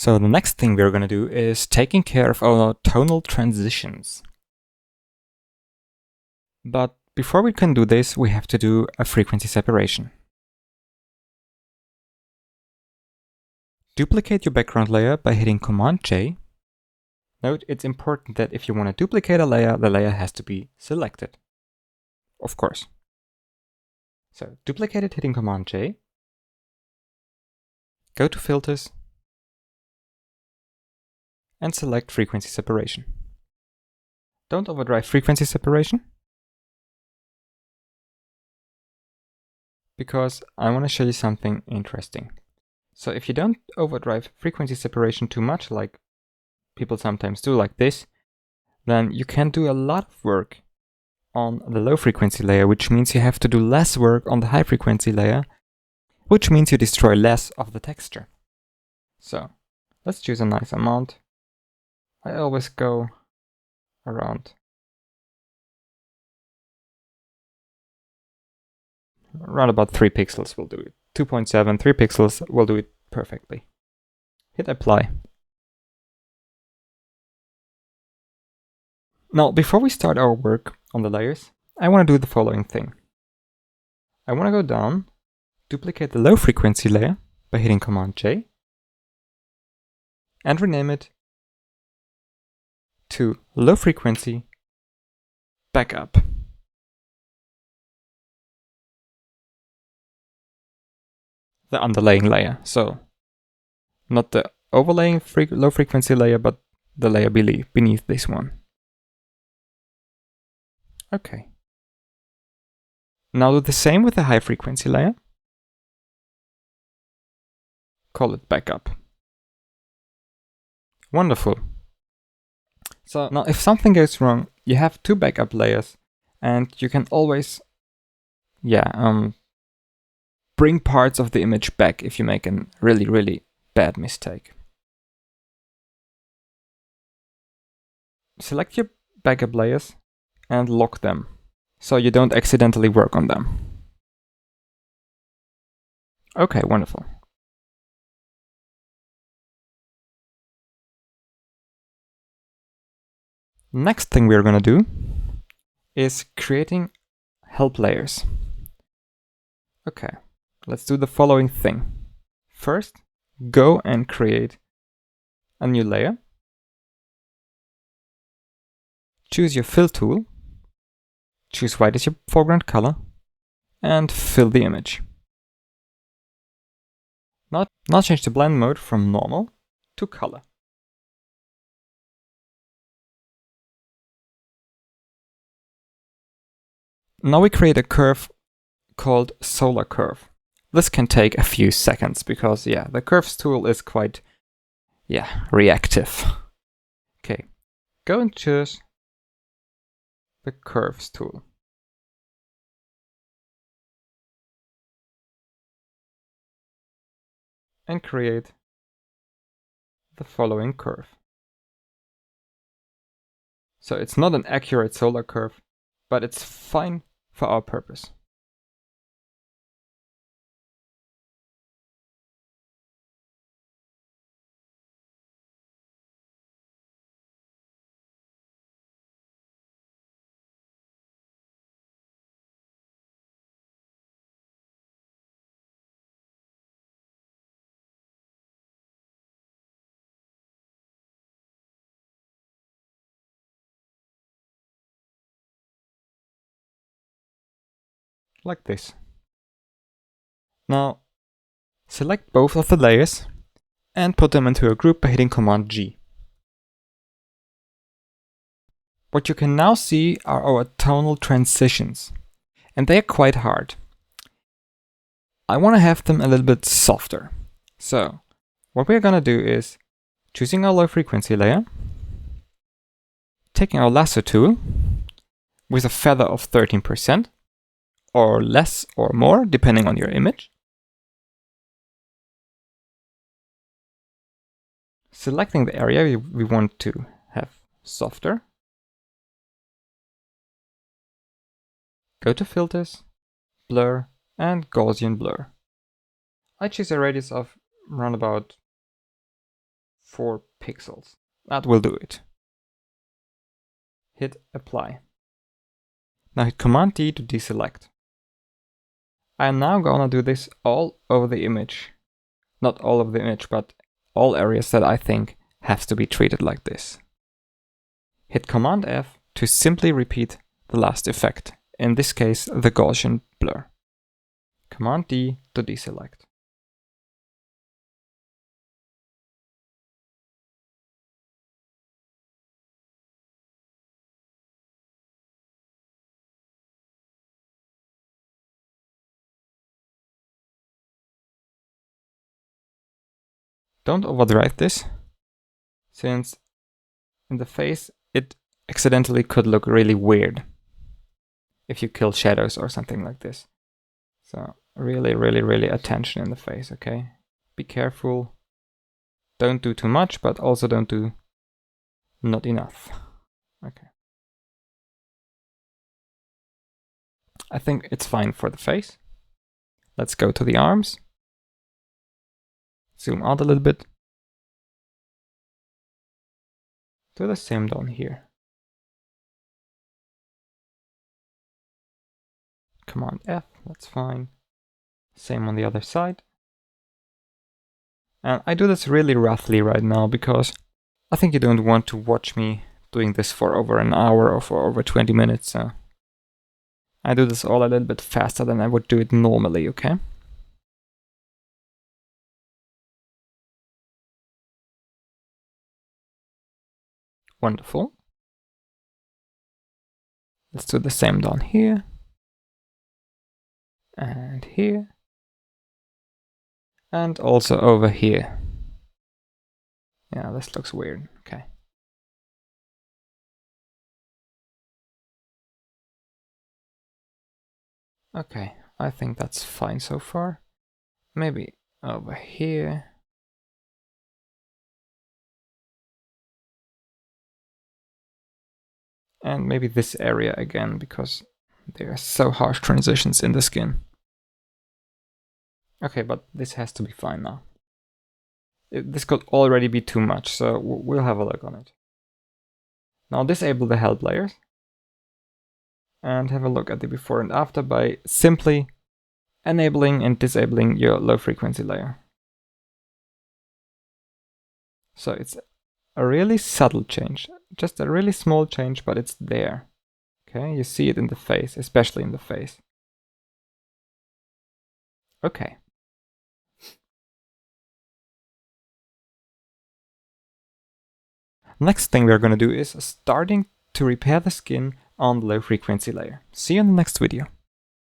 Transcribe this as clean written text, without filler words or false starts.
So the next thing we're going to do is taking care of our tonal transitions. But before we can do this, we have to do a frequency separation. Duplicate your background layer by hitting Command J. Note, it's important that if you want to duplicate a layer, the layer has to be selected. Of course. So duplicate it hitting Command J. Go to Filters and select Frequency Separation. Don't overdrive frequency separation, because I want to show you something interesting. So if you don't overdrive frequency separation too much, like people sometimes do like this, then you can do a lot of work on the low frequency layer, which means you have to do less work on the high frequency layer, which means you destroy less of the texture. So let's choose a nice amount. I always go around about 3 pixels will do it. 2.7, 3 pixels will do it perfectly. Hit apply. Now, before we start our work on the layers, I want to do the following thing. I want to go down, duplicate the low frequency layer by hitting Command J, and rename it to low frequency backup. The underlaying layer, so not the overlaying low frequency layer, but the layer beneath this one. Okay. Now do the same with the high frequency layer. Call it backup. Wonderful. So now if something goes wrong, you have 2 backup layers, and you can always bring parts of the image back if you make a really bad mistake. Select your backup layers and lock them, so you don't accidentally work on them. Okay, wonderful. Next thing we're going to do is creating help layers. Okay, let's do the following thing. First, go and create a new layer. Choose your fill tool. Choose white as your foreground color and fill the image. Now change the blend mode from normal to color. Now we create a curve called solar curve. This can take a few seconds because the curves tool is quite reactive. Okay, go and choose the curves tool. And create the following curve. So it's not an accurate solar curve, but it's fine for our purpose. Like this. Now, select both of the layers and put them into a group by hitting Command G. What you can now see are our tonal transitions, and they are quite hard. I want to have them a little bit softer. So, what we're gonna do is choosing our low frequency layer, taking our lasso tool with a feather of 13%, or less or more, depending on your image. Selecting the area we want to have softer. Go to Filters, Blur, and Gaussian Blur. I choose a radius of around about 4 pixels. That will do it. Hit apply. Now hit Command D to deselect. I am now gonna do this all over the image. Not all of the image, but all areas that I think have to be treated like this. Hit Command F to simply repeat the last effect, in this case the Gaussian blur. Command D to deselect. Don't overdrive this, since in the face it accidentally could look really weird if you kill shadows or something like this. So really attention in the face, okay? Be careful. Don't do too much, but also don't do not enough. Okay. I think it's fine for the face. Let's go to the arms. Zoom out a little bit. Do the same down here. Command F, that's fine. Same on the other side. And I do this really roughly right now because I think you don't want to watch me doing this for over an hour or for over 20 minutes. So I do this all a little bit faster than I would do it normally, okay? Wonderful. Let's do the same down here. And here. And also over here. Yeah, this looks weird. Okay. Okay, I think that's fine so far. Maybe over here. And maybe this area again, because there are so harsh transitions in the skin. Okay, but this has to be fine now. This could already be too much, so we'll have a look on it. Now disable the help layers. And have a look at the before and after by simply enabling and disabling your low frequency layer. So it's a really subtle change, just a really small change, but it's there. Okay, you see it in the face, especially in the face. Okay. Next thing we're going to do is starting to repair the skin on the low frequency layer. See you in the next video.